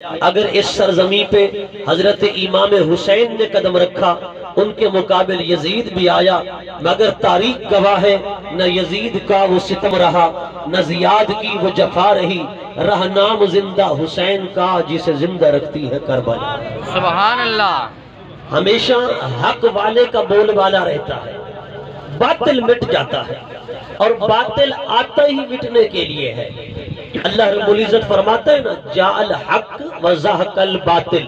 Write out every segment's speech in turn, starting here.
اگر اس سرزمین پہ حضرت امام حسین نے قدم رکھا ان کے مقابل یزید بھی آیا، مگر تاریخ گواہ ہے نہ یزید کا وہ ستم رہا نہ زیاد کی وہ جفا رہی، رہ نام زندہ حسین کا جسے زندہ رکھتی ہے کربلا۔ سبحان اللہ۔ ہمیشہ حق والے کا بول بالا رہتا ہے، باطل مٹ جاتا ہے، اور باطل آتا ہی مٹنے کے لیے ہے۔ اللہ رب العزت فرماتا ہے نا، جاء الحق وزہق الباطل،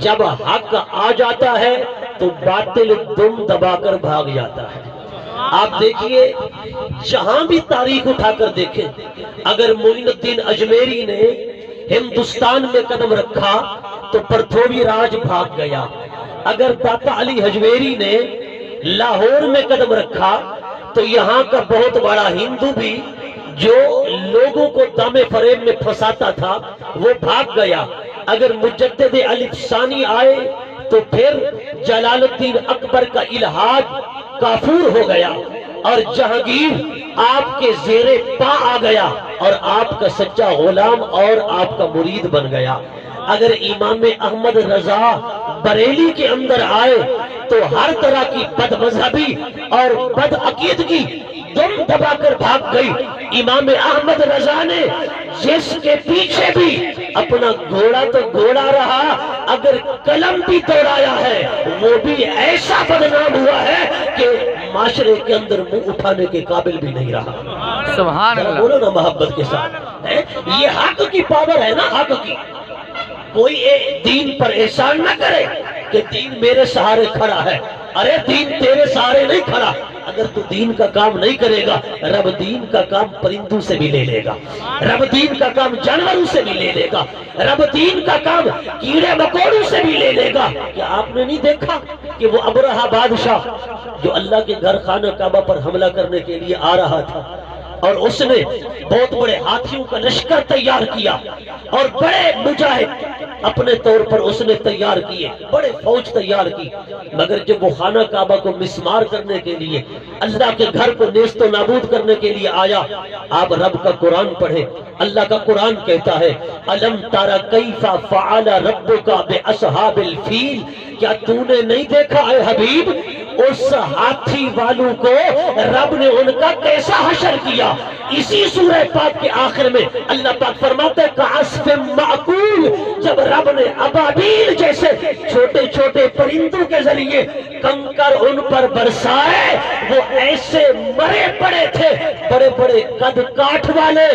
جب حق آ جاتا ہے تو باطل دم دبا کر بھاگ جاتا ہے۔ آپ دیکھیے جہاں بھی تاریخ اٹھا کر دیکھیں، اگر معین الدین اجمیری نے ہندوستان میں قدم رکھا تو پرتھوی راج بھاگ گیا، اگر داتا علی حجویری نے لاہور میں قدم رکھا تو یہاں کا بہت بڑا ہندو بھی جو لوگوں کو دم فریب میں پھنساتا تھا وہ بھاگ گیا، اگر مجدد الف ثانی آئے تو پھر جلال الدین اکبر کا الہاد کافور ہو گیا، اور جہانگیر آپ کے زیر پا آ گیا اور آپ کا سچا غلام اور آپ کا مرید بن گیا۔ اگر امام احمد رضا بریلی کے اندر آئے تو ہر طرح کی بد مذہبی اور بد عقیدگی دم دبا کر بھاگ گئی۔ امام احمد رضا نے جس کے پیچھے بھی اپنا گھوڑا تو گھوڑا رہا، اگر قلم بھی توڑایا ہے وہ بھی ایسا بدنام ہوا ہے کہ معاشرے کے اندر منہ اٹھانے کے قابل بھی نہیں رہا۔ سبحان اللہ۔ بولو نا محبت کے ساتھ، یہ حق کی پاور ہے نا، حق کی۔ کوئی دین پر احسان نہ کرے کہ دین میرے سہارے کھڑا ہے، ارے دین تیرے سہارے نہیں کھڑا۔ اگر تو دین کا کام نہیں کرے گا، رب دین کا کام پرندوں سے بھی لے لے گا، رب دین کا کام جانوروں سے بھی لے لے گا، رب دین کا کام کیڑے مکوڑوں سے بھی لے لے گا۔ کیا آپ نے نہیں دیکھا کہ وہ ابرہہ بادشاہ جو اللہ کے گھر خانہ کعبہ پر حملہ کرنے کے لیے آ رہا تھا، اور اس نے بہت بڑے ہاتھیوں کا لشکر تیار کیا اور بڑے مجاہد اپنے طور پر اس نے تیار کیے، بڑے فوج تیار کی، مگر جب وہ خانہ کعبہ کو مسمار کرنے کے لیے، اللہ کے گھر کو نیست و نابود کرنے کے لیے آیا، آپ رب کا قرآن پڑھیں۔ اللہ کا قرآن کہتا ہے، الم تر کیف فعل ربک باصحاب الفیل، کیا تو نے نہیں دیکھا اے حبیب اس ہاتھی والوں کو رب نے ان کا کیسا حشر کیا۔ اسی سورہ پاک کے آخر میں اللہ پاک فرماتا ہے کعصف معقول، جب رب نے ابابیل جیسے چھوٹے چھوٹے پرندوں کے ذریعے کنکر ان پر برسائے، وہ ایسے مرے پڑے تھے، بڑے بڑے قد کاٹھ والے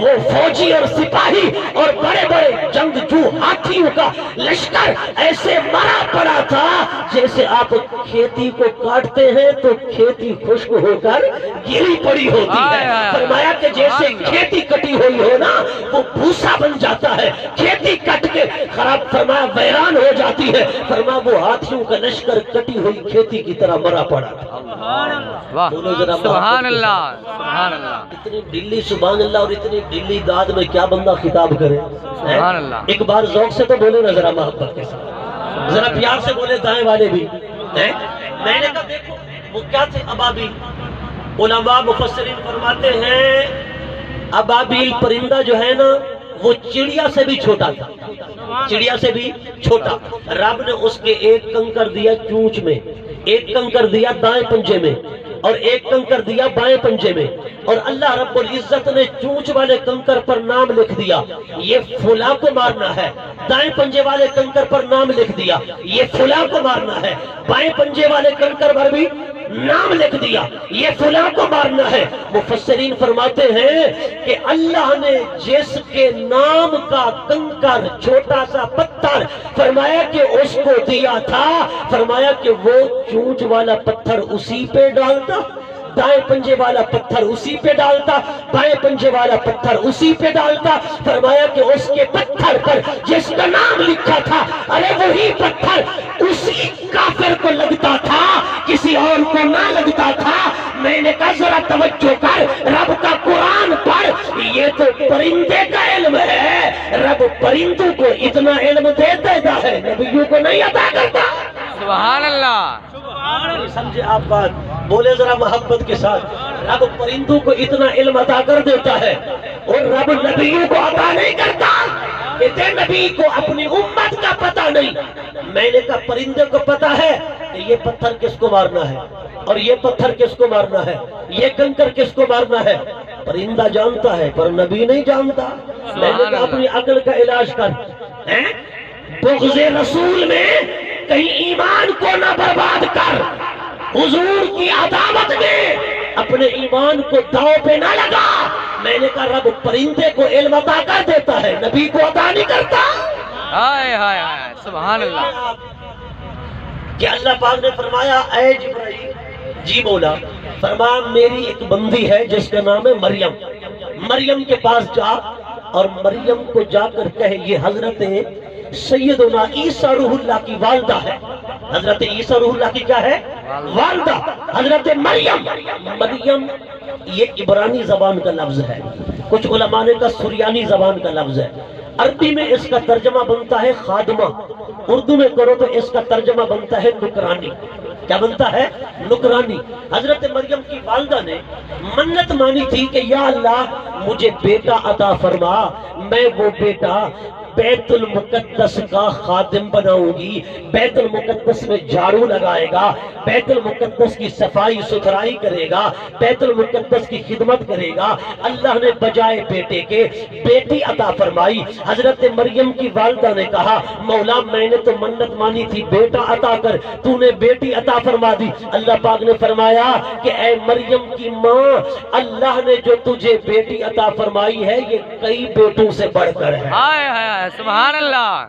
وہ فوجی اور سپاہی اور بڑے بڑے جنگجو ہاتھیوں کا لشکر ایسے مرا پڑا تھا جیسے آپ کھیتی کو کاٹتے ہیں تو کھیتی خشک ہو کر گری پڑی ہوتی ہے۔ فرمایا کہ جیسے کھیتی کٹی ہوئی ہو نا وہ بھوسا بن جاتا ہے، کھیتی کٹ کے خراب فرمایا ویران ہو جاتی ہے، فرمایا وہ ہاتھیوں کا لشکر کٹی ہوئی کھیتی کی طرح مرا پڑا تھا۔ سبحان اللہ، سبحان اللہ۔ اتنی ڈلی سبحان اللہ اور اتنی ڈلی داد میں کیا بندہ خطاب کرے۔ سبحان اللہ۔ ایک بار ذوق سے تو بولے نا ذرا محبت کے ساتھ، ذرا پیار سے بولے دائیں والے بھی۔ میں نے کہا دیکھو وہ کیا تھے ابابیل، علماء مفسرین فرماتے ہیں ابابیل پرندہ جو ہے نا وہ چڑیا سے بھی چھوٹا تھا، چڑیا سے بھی چھوٹا۔ رب نے اس کے ایک کنکر دیا چونچ میں، ایک کنکر دیا دائیں پنجے میں اور ایک کنکر دیا بائیں پنجے میں، اور اللہ رب العزت نے چونچ والے کنکر پر نام لکھ دیا یہ فلاں کو مارنا ہے، دائیں پنجے والے کنکر پر نام لکھ دیا یہ فلاں کو مارنا ہے، بائیں پنجے والے کنکر پر بھی نام لکھ دیا یہ فلاں کو مارنا ہے۔ مفسرین فرماتے ہیں کہ اللہ نے جس کے نام کا کنکر چھوٹا سا پتھر فرمایا کہ اس کو دیا تھا، فرمایا کہ وہ چونچ والا پتھر اسی پہ ڈالتا، دائیں پنجے والا پتھر اسی پہ ڈالتا، بائیں پنجے والا پتھر اسی پہ ڈالتا، فرمایا کہ اس کے پتھر پر جس کا نام لکھا تھا ارے وہی پتھر اسی کافر کو لگتا تھا، کسی اور کو نہ لگتا تھا۔ میں نے کہا ذرا توجہ کر، رب کا قرآن پڑھ، یہ تو پرندے کا علم ہے، رب پرندوں کو اتنا علم دے دیتا ہے، نبیوں کو نہیں عطا کرتا۔ سبحان اللہ۔ سمجھے آپ بات، بولے ذرا محبت کے ساتھ، رب پرندوں کو اتنا علم عطا کر دیتا ہے اور رب نبیوں کو عطا نہیں کرتا۔ کہتے ہیں نبی کو اپنی امت کا پتہ نہیں. میں نے کہا پرندے کو پتہ ہے کہ یہ پتھر کس کو مارنا ہے اور یہ پتھر کس کو مارنا ہے, یہ کنکر کس کو مارنا ہے. پرندہ جانتا ہے پر نبی نہیں جانتا. میں نے کہا اپنی عقل کا علاج کر. بغض رسول میں کہیں ایمان کو نہ برباد کر. حضور کی عداوت میں اپنے ایمان کو داؤ پہ نہ لگا. میں نے کہا رب پرندے کو علم عطا کر دیتا ہے, نبی کو عطا نہیں کرتا. ہائے ہائے ہائے سبحان اللہ. کہ اللہ پاک نے فرمایا اے جبرائیل, جی بولا, فرمایا میری ایک بندی ہے جس کا نام ہے مریم. مریم کے پاس جا اور مریم کو جا کر کہے یہ حضرت سیدنا عیسیٰ روح اللہ کی والدہ ہے. حضرت عیسیٰ روح اللہ کی کیا ہے؟ والدہ. حضرت مریم. مریم یہ عبرانی زبان کا لفظ ہے, کچھ علماء نے کہا سریانی زبان کا لفظ ہے. عربی میں اس کا ترجمہ بنتا ہے خادمہ, اردو میں کرو تو اس کا ترجمہ بنتا ہے نکرانی. کیا بنتا ہے؟ نکرانی. حضرت مریم کی والدہ نے منت مانی تھی کہ یا اللہ مجھے بیٹا عطا فرما, میں وہ بیٹا بیت المقدس کا خادم بناؤں گی, بیت المقدس میں جھاڑو لگائے گا, بیت المقدس کی صفائی ستھرائی کرے گا, بیت المقدس کی خدمت کرے گا. اللہ نے بجائے بیٹے کے بیٹی عطا فرمائی. حضرت مریم کی والدہ نے کہا مولا میں نے تو منت مانی تھی بیٹا عطا کر, تو نے بیٹی عطا فرما دی. اللہ پاک نے فرمایا کہ اے مریم کی ماں, اللہ نے جو تجھے بیٹی عطا فرمائی ہے یہ کئی بیٹوں سے بڑھ کر ہے. ہائے ہائے سبحان اللہ.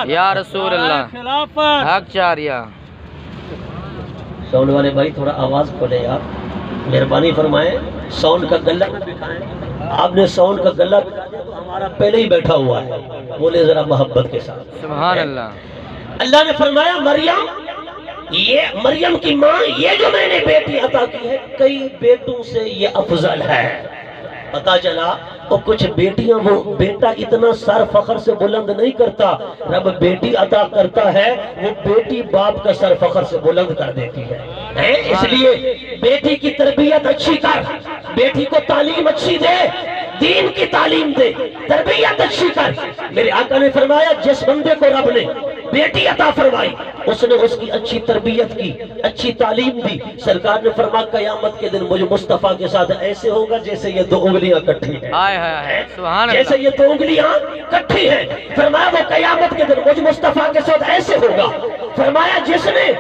یا رسول اللہ خلافت حق چاریا. ساؤنڈ والے بھائی تھوڑا آواز کھولے یار, مہربانی فرمائیں. ساؤنڈ کا گلہ بکھائیں. آپ نے ساؤنڈ کا گلہ بکھا دیا تو ہمارا پہلے ہی بیٹھا ہوا ہے, بولے ذرا محبت کے ساتھ سبحان اللہ. اللہ نے فرمایا مریم, یہ مریم کی ماں, یہ جو میں نے بیٹی عطا کی ہے کئی بیٹوں سے یہ افضل ہے. پتا چلا اور کچھ بیٹیاں وہ بیٹا اتنا سر فخر سے بلند نہیں کرتا, رب بیٹی عطا کرتا ہے وہ بیٹی باپ کا سر فخر سے بلند کر دیتی ہے. اس لیے بیٹی کی تربیت اچھی کر, بیٹی کو تعلیم اچھی دے, دین کی تعلیم دے, تربیت اچھی کر. میرے آقا نے فرمایا جس بندے کو رب نے بیٹی عطا فرمائی اس نے اس کی اچھی تربیت کی, اچھی تعلیم دی. سرکار نے فرمایا قیامت کے دن مجھے مصطفیٰ کے ساتھ ایسے ہوگا جیسے یہ دو انگلیاں کٹھی ہیں. سبحان جیسے اللہ. یہ دو انگلیاں کٹھی ہیں. فرمایا وہ قیامت کے دن مجھے مصطفیٰ کے ساتھ ایسے ہوگا. فرمایا جس نے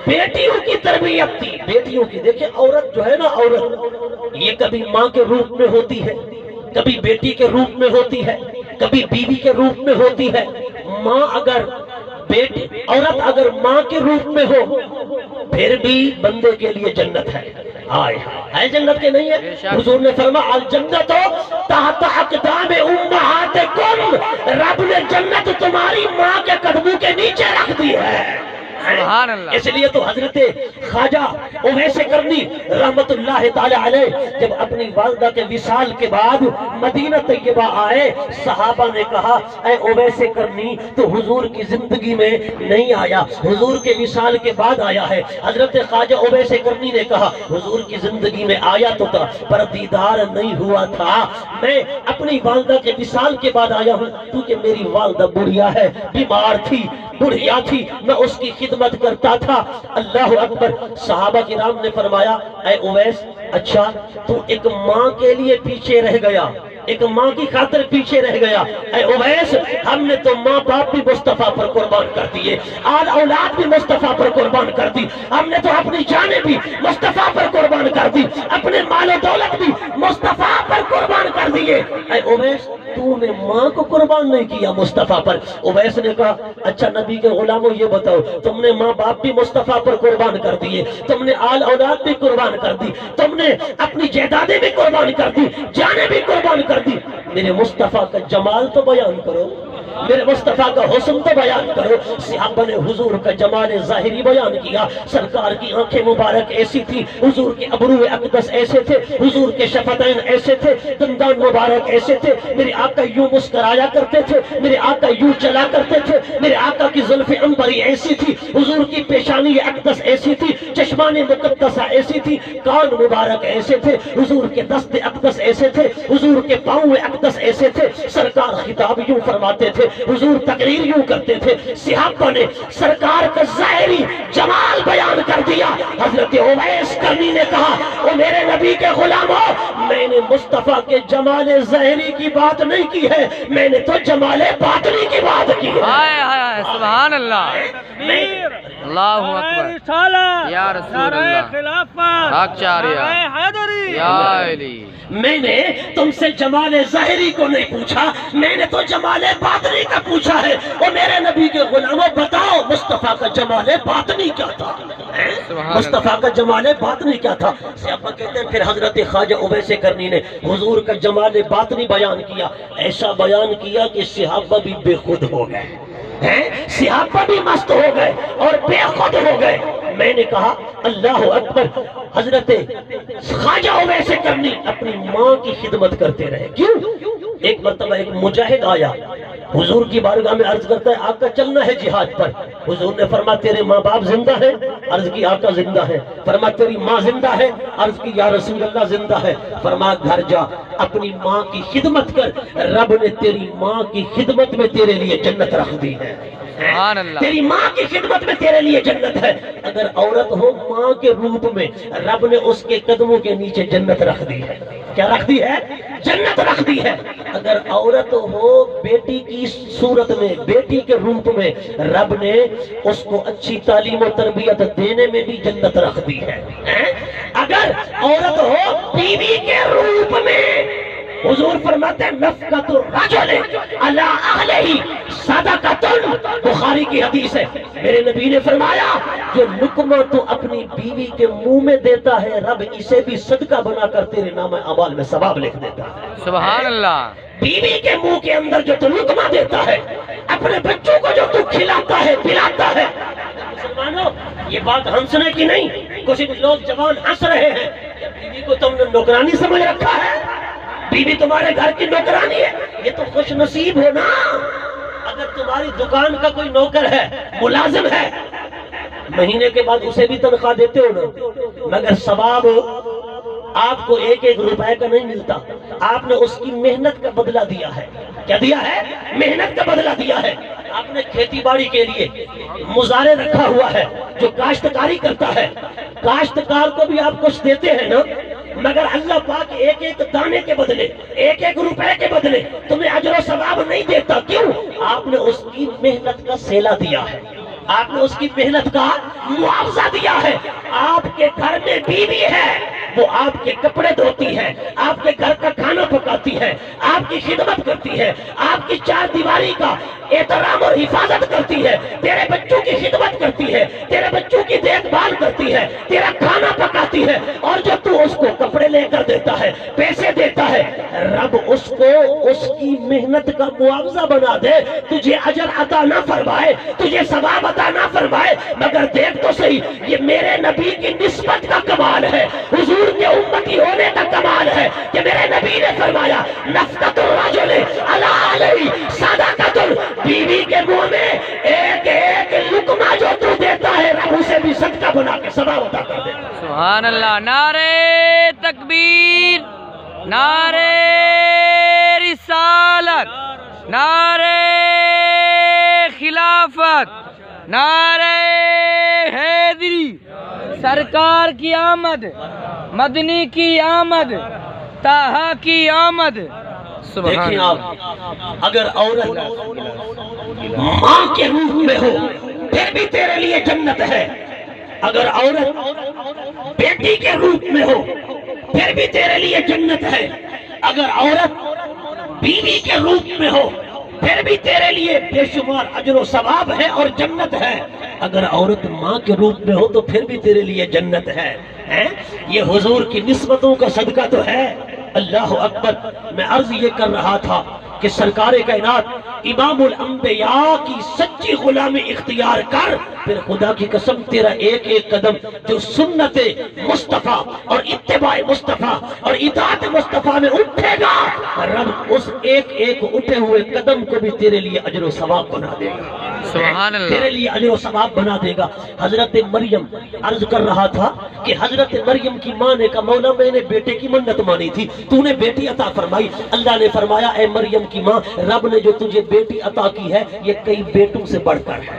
بیٹیوں کی تربیت کی, بیٹیوں کی, دیکھیں عورت جو ہے نا, عورت یہ کبھی ماں کے روپ میں ہوتی ہے, کبھی بیٹی کے روپ میں ہوتی ہے, کبھی بیوی کے روپ میں ہوتی ہے. ماں اگر بیٹی, عورت اگر ماں کے روپ میں ہو پھر بھی بندے کے لیے جنت ہے. آئے ہے جنت کے نہیں ہے؟ حضور نے فرمایا الجنت تحت اقدام امہاتکم, رب نے جنت تمہاری ماں کے قدموں کے نیچے رکھ دی ہے. سبحان اللہ. اس لیے تو حضرت خواجہ اویس کرنی رحمت اللہ تعالی علیہ جب اپنی والدہ کے وصال کے بعد مدینہ طیبہ آئے, صحابہ نے کہا اے اویس کرنی تو حضور کی زندگی میں نہیں آیا, حضور کے وصال کے بعد آیا ہے. حضرت خواجہ اویس کرنی نے کہا حضور کی زندگی میں آیا تو تھا پر دیدار نہیں ہوا تھا, میں اپنی والدہ کے وصال کے بعد آیا ہوں کیونکہ میری والدہ بڑھیا ہے, بیمار تھی, بڑھیا تھی, میں اس کی خدمت کرتا تھا. اللہ اکبر. صحابہ کرام نے فرمایا اے اویس اچھا تو ایک ماں کے لیے پیچھے رہ گیا, ایک ماں کی خاطر پیچھے رہ گیا. اے اویس ہم نے تو ماں باپ بھی مصطفیٰ پر قربان کر دیے, آل اولاد بھی مصطفیٰ پر قربان کر دی, ہم نے تو اپنی جانیں بھی مصطفیٰ پر قربان کر دی, اپنے مال و دولت بھی مصطفیٰ پر قربان کر دیے. اے اویس تو نے ماں کو قربان نہیں کیا مصطفیٰ پر. اویس نے کہا اچھا نبی کے غلاموں یہ بتاؤ تم نے ماں باپ بھی مصطفیٰ پر قربان کر دیے, تم نے آل اولاد بھی قربان کر دی, تم نے اپنی جائیدادیں بھی قربان کر دی, جانیں بھی قربان کر دی, میرے مصطفیٰ کا جمال تو بیان کرو. میرے مصطفیٰ کا حسن تو بیان کرو۔ صحابہ نے حضور کا جمال ظاہری بیان کیا۔ سرکار کی آنکھیں مبارک ایسی تھی، حضور کے ابرو اقدس ایسے تھے، حضور کے شفتین ایسے تھے، دندان مبارک ایسے تھے، میرے آقا یوں مسکرایا کرتے تھے، میرے آقا یوں چلا کرتے تھے، میرے آقا کی زلف عنبری ایسی تھی، حضور کی پیشانی اقدس ایسی تھی، چشمان مقدسہ ایسی تھی، کان مبارک ایسے تھے، حضور کے دست اقدس ایسے تھے، حضور کے پاؤں اقدس ایسے تھے۔ سرکار خطاب یوں فرماتے تھے، حضور تقریر یوں کرتے تھے۔ صحابہ نے سرکار کا ظاہری جمال بیان کر دیا۔ حضرت اویس کرنی نے کہا، او میرے نبی کے غلاموں، میں نے مصطفیٰ کے جمال ظاہری کی بات نہیں کی ہے، میں نے تو جمال باطنی کی بات کی ہے۔ ہائے ہائے سبحان اللہ، اللہ اکبر، یا رسول اللہ، حق چاریہ، یا علی۔ میں نے تم سے جمال ظاہری کو نہیں پوچھا، میں نے تو جمال باطنی کا پوچھا ہے۔ اور میرے نبی کے غلاموں بتاؤ مصطفیٰ کا جمال باطنی کیا تھا؟ مصطفیٰ کا جمال باطنی کیا تھا؟ صحابہ کہتے ہیں پھر حضرت خواجہ اویس کرنی نے حضور کا جمال باطنی بیان کیا۔ ایسا بیان کیا کہ صحابہ بھی بے خود ہو گئے، صحابہ بھی مست ہو گئے اور بے خود ہو گئے۔ میں نے کہا اللہ اکبر۔ حضرت خواجہ اویس کرنی اپنی ماں کی خدمت کرتے رہے۔ کیوں؟ ایک مرتبہ ایک مجاہد آیا، حضور کی بارگاہ میں عرض کرتا ہے آقا چلنا ہے جہاد پر۔ حضور نے فرمایا تیرے ماں باپ زندہ ہیں؟ عرض کی آقا زندہ ہے۔ فرمایا تیری ماں زندہ ہے؟ عرض کی یا رسول اللہ زندہ ہے۔ فرمایا گھر جا اپنی ماں کی خدمت کر، رب نے تیری ماں کی خدمت میں تیرے لیے جنت رکھ دی ہے۔ تیری ماں کی خدمت میں تیرے لیے جنت ہے۔ اگر عورت ہو ماں کے روپ میں، رب نے اس کے قدموں کے نیچے جنت رکھ دی ہے۔ کیا رکھ دی ہے؟ جنت رکھ دی ہے۔ اگر عورت ہو بیٹی کی صورت میں، بیٹی کے روپ میں، رب نے اس کو اچھی تعلیم و تربیت دینے میں بھی جنت رکھ دی ہے۔ اگر عورت ہو بیوی کے روپ میں، حضور فرماتے ہیں نفقۃ الرجل علی اہلہ صدقۃ، بخاری کی حدیث ہے۔ میرے نبی نے فرمایا جو لقمہ تو اپنی بیوی کے منہ میں دیتا ہے، رب اسے بھی صدقہ بنا کر تیرے نام اعمال میں ثواب لکھ دیتا ہے۔ سبحان اللہ۔ بیوی کے منہ کے اندر جو تو لقمہ دیتا ہے، اپنے بچوں کو جو تو کھلاتا ہے پلاتا ہے۔ مسلمانوں یہ بات ہنسنے کی نہیں، کچھ لوگ جوان ہنس رہے ہیں، بیوی کو تم نے نوکرانی سمجھ رکھا ہے، بیوی تمہارے گھر کی نوکرانی ہے۔ یہ تو خوش نصیب ہو نا اگر تمہاری دکان کا کوئی نوکر ہے، ملازم ہے، مہینے کے بعد اسے بھی تنخواہ دیتے ہو نا، مگر ثواب آپ کو ایک ایک روپے کا نہیں ملتا، آپ نے اس کی محنت کا بدلہ دیا ہے۔ کیا دیا ہے؟ محنت کا بدلہ دیا ہے۔ آپ نے کھیتی باڑی کے لیے مزارع رکھا ہوا ہے، جو کاشتکاری کرتا ہے، کاشتکار کو بھی آپ کچھ دیتے ہیں نا، مگر اللہ پاک ایک ایک دانے کے بدلے، ایک ایک روپے کے بدلے تمہیں اجر و ثواب نہیں دیتا۔ کیوں؟ آپ نے اس کی محنت کا صلہ دیا ہے، آپ نے اس کی محنت کا معاوضہ دیا ہے۔ آپ کے گھر میں بیوی ہے، وہ آپ کے کپڑے دھوتی ہے، آپ کے گھر کا کھانا پکاتی ہے، آپ کی خدمت کرتی ہے، آپ کی چار دیواری کا احترام اور حفاظت کرتی ہے، تیرے بچوں کی خدمت کرتی ہے، تیرے بچوں کی دیکھ بھال کرتی ہے، تیرا کھانا پکاتی ہے، اور جو تو اس کو کپڑے لے کر دیتا ہے، پیسے دیتا ہے، رب اس کو اس کی محنت کا معاوضہ بنا دے، تجھے اجر عطا نہ فرمائے، تجھے ثواب عطا نہ فرمائے، مگر دیکھ تو صحیح یہ میرے نبی کی نسبت کا کمال ہے، حضور کے امتی ہونے کا کمال ہے کہ میرے نبی نے فرمایا نفقۃ الرجل علی اہلہ صدقۃ، بیوی کے منہ میں ایک ایک لقمہ جو تو دیتا ہے رب اسے بھی صدقہ بنا کے ثواب عطا کر دے۔ سبحان اللہ۔ نعرہ تکبیر، نعرہ رسالت، نعرہ خلافت، نعرہ حیدری، سرکار کی آمد، مدنی کی آمد، طٰہٰ کی آمد۔ دیکھیں آپ، اگر عورت ماں کے روپ میں ہو پھر بھی تیرے لیے جنت ہے، اگر عورت بیٹی کے روپ میں ہو پھر بھی تیرے لیے جنت ہے، اگر عورت بیوی کے روپ میں ہو پھر بھی تیرے لیے بے شمار اجر و ثواب ہے اور جنت ہے، اگر عورت ماں کے روپ میں ہو تو پھر بھی تیرے لیے جنت ہے۔ یہ حضور کی نسبتوں کا صدقہ تو ہے۔ اللہ اکبر۔ میں عرض یہ کر رہا تھا کہ سرکار کائنات امام الانبیاء کی سچی غلامی اختیار کر، پھر خدا کی قسم تیرا ایک ایک قدم جو سنت مصطفیٰ اور اتباع مصطفیٰ اور اطاعت مصطفیٰ میں اٹھے گا، رب اس ایک ایک اٹھے ہوئے قدم کو بھی تیرے لیے اجر و ثواب بنا دے گا، سبحان اللہ، تیرے لیے اجر و ثواب بنا دے گا۔ حضرت مریم عرض کر رہا تھا کہ حضرت مریم کی ماں نے کہا مولا میں نے بیٹے کی منت مانی تھی، تو نے بیٹی عطا فرمائی۔ اللہ نے فرمایا اے مریم کی ماں، رب نے جو تجھے بیٹی عطا کی ہے یہ کئی بیٹوں سے بڑھ کر ہے۔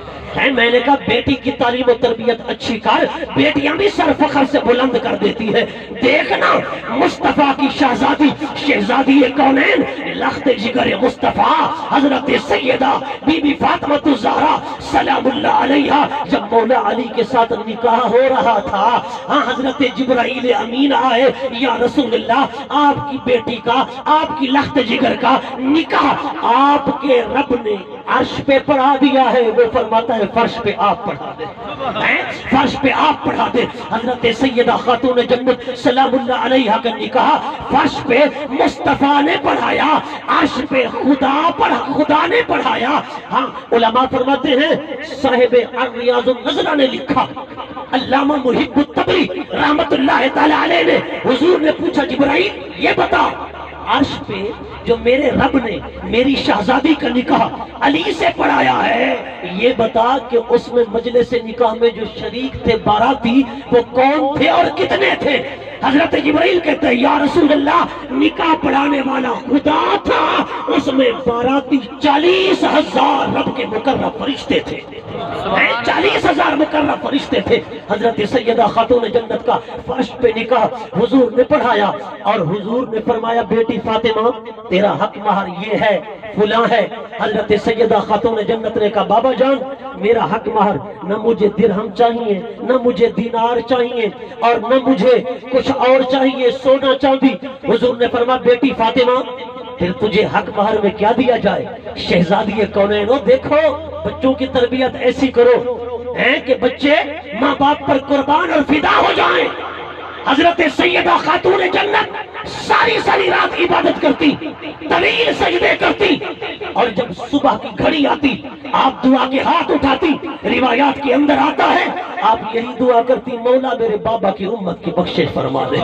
میں نے کہا بیٹی کی تعلیم و تربیت اچھی کر، بیٹیاں بھی سر فخر سے بلند کر دیتی ہے۔ دیکھنا مصطفیٰ کی شہزادی، شہزادی کونین، لخت جگر مصطفیٰ حضرت سیدہ بی بی فاطمہ الزہرا سلام اللہ علیہا، جب مولا علی کے ساتھ نکاح ہو رہا تھا، ہاں حضرت جبرائیل امین آئے، یا رسول اللہ آپ کی بیٹی کا، آپ کی لخت جگر کا نکاح آپ کے رب نے عرش پہ پڑھا دیا ہے۔ وہ فرماتا ہے فرش پہ آپ پڑھا دے، فرش پہ آپ پڑھا دے۔ حضرت سیدہ خاتون جنت سلام اللہ علیہا کا نکاح فرش پہ مصطفیٰ نے پڑھایا، عرش پہ خدا نے پڑھایا۔ ہاں علماء فرماتے ہیں صاحب الریاض النظرہ نے لکھا، علامہ محب الطبری رحمت اللہ تعالی علیہ نے، حضور نے پوچھا جبرائیل یہ بتا عرش پہ جو میرے رب نے میری شہزادی کا نکاح علی سے پڑھایا ہے، یہ بتا کہ اس میں مجلس نکاح میں جو شریک تھے باراتی وہ کون تھے اور کتنے تھے؟ حضرت جبرائیل کہتے ہیں یا رسول اللہ نکاح پڑھانے والا خدا تھا، اس میں باراتی 40,000 رب کے مقرب فرشتے تھے، 40,000 مقرب فرشتے تھے۔ حضرت سیدہ خاتون جنت کا فرش پہ نکاح حضور نے پڑھایا، اور حضور نے فرمایا بیٹی فاطمہ تیرا حق مہر یہ ہے فلاں ہے۔ حضرت سیدہ خاتون جنت نے کہا بابا جان میرا حق مہر نہ مجھے درہم چاہیے، نہ مجھے دینار چاہیے، اور نہ مجھے کچھ اور چاہیے سونا چاندی۔ حضور نے فرمایا بیٹی فاطمہ پھر تجھے حق مہر میں کیا دیا جائے؟ شہزادی کونین ہو، دیکھو بچوں کی تربیت ایسی کرو کہ بچے ماں باپ پر قربان اور فدا ہو جائیں۔ حضرت سیدہ خاتون جنت ساری رات عبادت کرتی، طویل سجدے کرتی، اور جب صبح کی گھڑی آتی آپ دعا کے ہاتھ اٹھاتی۔ روایات کے اندر آتا ہے آپ یہی دعا کرتی مولا میرے بابا کی امت کی بخشش فرما دے،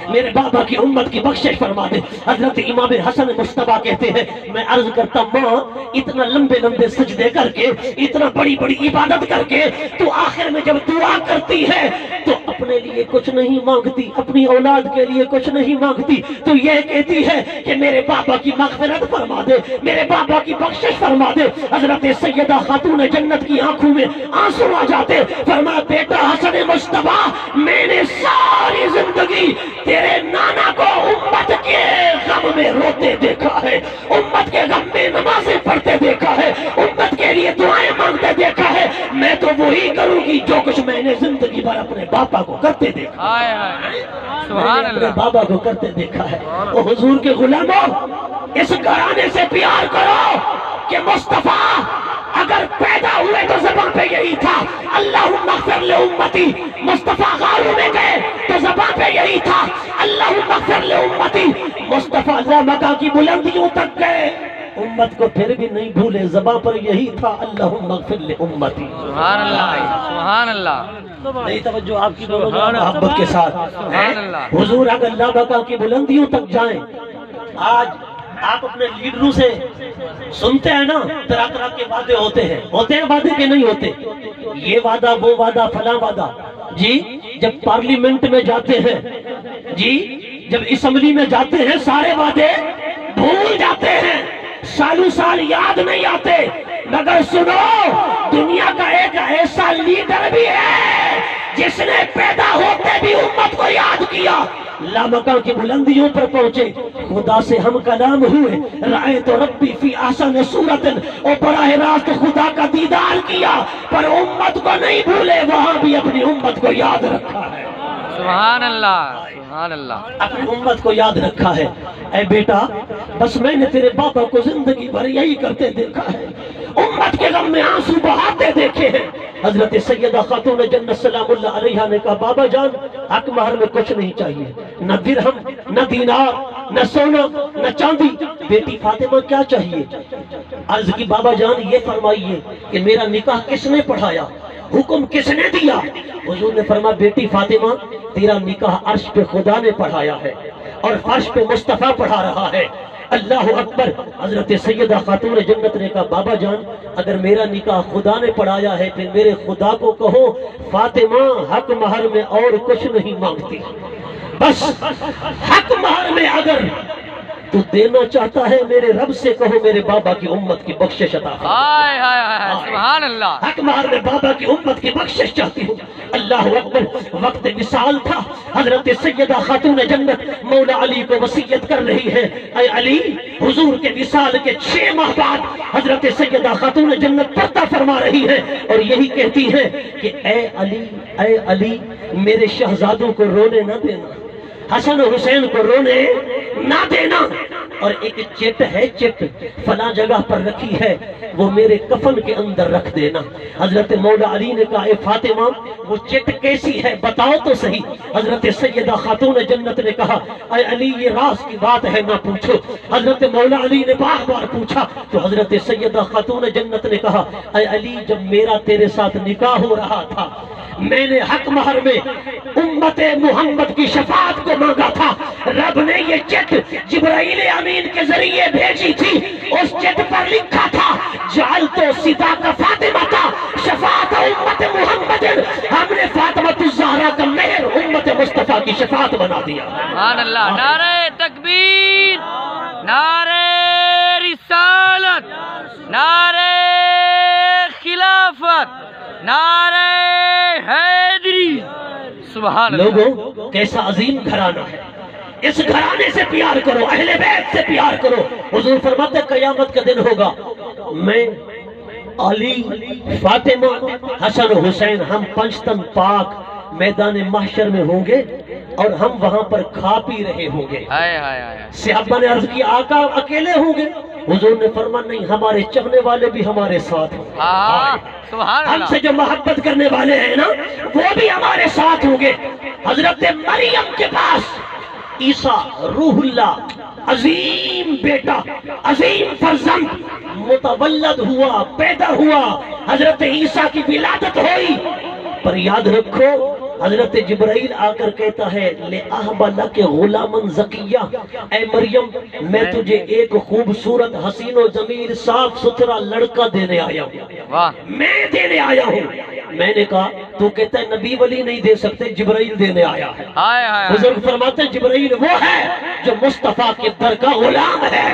میرے بابا کی امت کی بخشش فرما دے۔ حضرت امام حسن مصطفیٰ کہتے ہیں میں عرض کرتا ماں اتنا لمبے سجدے کر کے، اتنا بڑی عبادت کر کے تو آخر میں جب دعا کرتی ہے تو اپنے لیے کچھ نہیں مانگتی، اپنی اولاد کے لیے کچھ نہیں مانگتی، تو یہ کہتی ہے کہ میرے بابا کی مغفرت فرما دے، میرے بابا کی بخشش فرما دے۔ حضرت سیدہ خاتون جنت کی آنکھوں میں آنسو آ جاتے، فرمایا بیٹا حسن مصطفیٰ میں نے ساری زندگی تیرے نانا کو امت کے غم میں روتے دیکھا ہے، امت کے غم میں نمازیں پڑھتے دیکھا ہے، امت کے لیے دعائیں مانگتے دیکھا ہے، میں تو وہی کروں گی جو کچھ میں نے زندگی بھر اپنے باپا کو کرتے دیکھا، اپنے بابا کو کرتے دیکھا ہے۔ وہ حضور کے غلاموں اس گھرانے سے پیار کرو کہ مصطفیٰ اگر پیدا ہوئے تو زبان پہ یہی تھا اللہم اغفر لامتی، مصطفیٰ غاروں میں گئے تو زبان پہ یہی تھا اللہم اغفر لامتی، مصطفیٰ اللہ مکہ کی بلندیوں تک گئے امت کو پھر بھی نہیں بھولے، زبان پر یہی تھا اللہم اغفر لامتی۔ سبحان اللہ، سبحان اللہ، نہیں توجہ آپ کی بولو محبت کے ساتھ۔ حضور اگر اللہ مکہ کی بلندیوں تک جائیں، آج آپ اپنے لیڈروں سے سنتے ہیں نا طرح کے وعدے ہوتے ہیں وعدے کے نہیں ہوتے، یہ وعدہ وہ وعدہ فلاں وعدہ، جی جب پارلیمنٹ میں جاتے ہیں، جی جب اسمبلی میں جاتے ہیں سارے وعدے بھول جاتے ہیں، سالوں سال یاد نہیں آتے، مگر سنو دنیا کا ایک ایسا لیڈر بھی ہے جس نے پیدا ہوتے بھی امت کو یاد کیا، لامکہ کی بلندیوں پر پہنچے، خدا سے ہم کلام ہوئے، رأیت ربی فی احسن صورت، اور براہ راست خدا کا دیدار کیا، پر امت کو نہیں بھولے، وہاں بھی اپنی امت کو یاد رکھا ہے۔ سبحان اللہ، سبحان اللہ، اپنی امت کو یاد رکھا ہے۔ اے بیٹا بس میں نے تیرے بابا کو زندگی بھر یہی کرتے دیکھا ہے، امت کے غم میں آنسو بہاتے دیکھے ہیں۔ حضرت سیدہ خاتون جنت سلام اللہ علیہا نے کہا بابا جان حق مہر میں کچھ نہیں چاہیے، نہ درہم، نہ دینار، نہ سونا نہ چاندی، بیٹی فاطمہ کیا چاہیے؟ عرض کی بابا جان یہ فرمائیے کہ میرا نکاح کس نے پڑھایا، حکم کس نے دیا؟ حضور نے فرمایا بیٹی فاطمہ تیرا نکاح عرش پہ خدا نے پڑھایا ہے اور فرش پہ مصطفیٰ پڑھا رہا ہے۔ اللہ اکبر۔ حضرت سیدہ خاتون جنت نے کہا بابا جان اگر میرا نکاح خدا نے پڑھایا ہے پھر میرے خدا کو کہو فاطمہ حق مہر میں اور کچھ نہیں مانگتی، بس حق مہر میں اگر تو دینا چاہتا ہے میرے رب سے کہو میرے بابا کی امت کی بخشش عطا فرما۔ ہائے ہائے ہائے سبحان اللہ۔ حق مہر میں بابا کی امت کی بخشش چاہتی ہوں۔ اللہ اکبر۔ وقت وصال تھا، حضرت سیدہ خاتون جنت مولا علی کو وصیت کر رہی ہے، اے علی حضور کے وصال کے 6 ماہ بعد حضرت سیدہ خاتون جنت پردہ فرما رہی ہے اور یہی کہتی ہے کہ اے علی میرے شہزادوں کو رونے نہ دینا، حسن و حسین کو رونے نہ دینا، اور ایک چٹ ہے، چٹ فلاں جگہ پر رکھی ہے وہ میرے کفن کے اندر رکھ دینا۔ حضرت مولا علی نے کہا اے فاطمہ وہ چٹ کیسی ہے بتاؤ تو صحیح۔ حضرت سیدہ خاتون جنت نے کہا اے علی یہ راز کی بات ہے نہ پوچھو۔ حضرت مولا علی نے بار بار پوچھا تو حضرت سیدہ خاتون جنت نے کہا اے علی جب میرا تیرے ساتھ نکاح ہو رہا تھا میں نے حق مہر میں امت محمد کی شفاعت کو مانگا تھا، رب نے یہ چٹ جبرائیل امین کے ذریعے بھیجی تھی، اس چٹ پر لکھا تھا جعلت صداق فاطمہ شفاعت امت محمد، ہم نے فاطمہ الزہرا کا مہر امت مصطفیٰ کی شفاعت بنا دیا۔ سبحان اللہ۔ نعرہ تکبیر، نعرہ رسالت، نعرہ خلافت، نعرہ حیدری۔ سبحان اللہ۔ لوگوں کیسا عظیم گھرانہ ہے، اس گھرانے سے پیار کرو، اہل بیت سے پیار کرو۔ حضور فرماتے قیامت کا دن ہوگا میں علی فاطمہ حسن و حسین ہم پنجتن پاک میدان محشر میں ہوں گے اور ہم وہاں پر کھا پی رہے ہوں گے۔ صحابہ نے عرض کی آقا اکیلے ہوں گے؟ حضور نے فرمایا نہیں ہمارے چاہنے والے بھی ہمارے ساتھ ہوں گے، ہم سے جو محبت کرنے والے ہیں نا وہ بھی ہمارے ساتھ ہوں گے۔ حضرت مریم کے پاس عیسیٰ روح اللہ عظیم بیٹا عظیم فرزند متولد ہوا، پیدا ہوا، حضرت عیسیٰ کی ولادت ہوئی، پر یاد رکھو حضرت جبرائیل آ کر کہتا ہے لِأَهْبَ لَكَ غُلَامًا زَكِيًّا، اے مریم میں تجھے ایک خوبصورت حسین و جمیل صاف ستھرا لڑکا دینے آیا ہوں، میں دینے آیا ہوں۔ میں نے کہا تو کہتا ہے نبی ولی نہیں دے سکتے، جبرائیل دینے آیا ہے۔ بزرگ فرماتے ہیں جبرائیل وہ ہے جو مصطفیٰ کے در کا غلام ہے،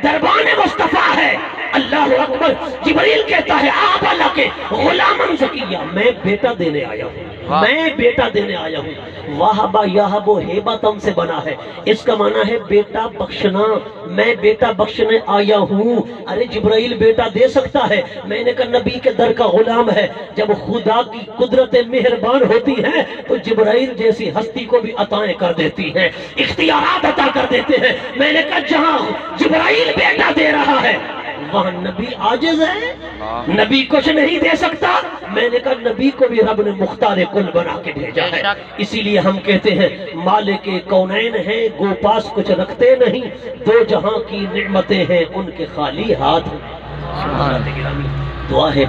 دربان مصطفیٰ ہے۔ اللہ اکبر۔ جبرائیل کہتا ہے آب اللہ کے غلامن زکیہ، میں بیٹا دینے آیا ہوں، میں بیٹا دینے آیا ہوں۔ واہبہ یاہبو ہیبتم سے بنا ہے، اس کا معنی ہے بیٹا بخشنا، میں بیٹا بخشنے آیا ہوں۔ ارے جبرائیل بیٹا دے سکتا ہے؟ میں نے کہا نبی کے در کا غلام ہے، جب خدا کی قدرت مہربان ہوتی ہے تو جبرائیل جیسی ہستی کو بھی عطائیں کر دیتی ہیں، اختیارات عطا کر دیتے ہیں۔ میں نے کہا جہاں جبرائیل بیٹا دے رہا ہے وہاں نبی عاجز ہے، نبی کچھ نہیں دے سکتا؟ میں نے کہا نبی کو بھی رب نے مختار کل بنا کے بھیجا ہے، اسی لیے ہم کہتے ہیں مالک کونین ہیں گو پاس کچھ رکھتے نہیں، دو جہاں کی نعمتیں ہیں ان کے خالی ہاتھ۔ دعا ہے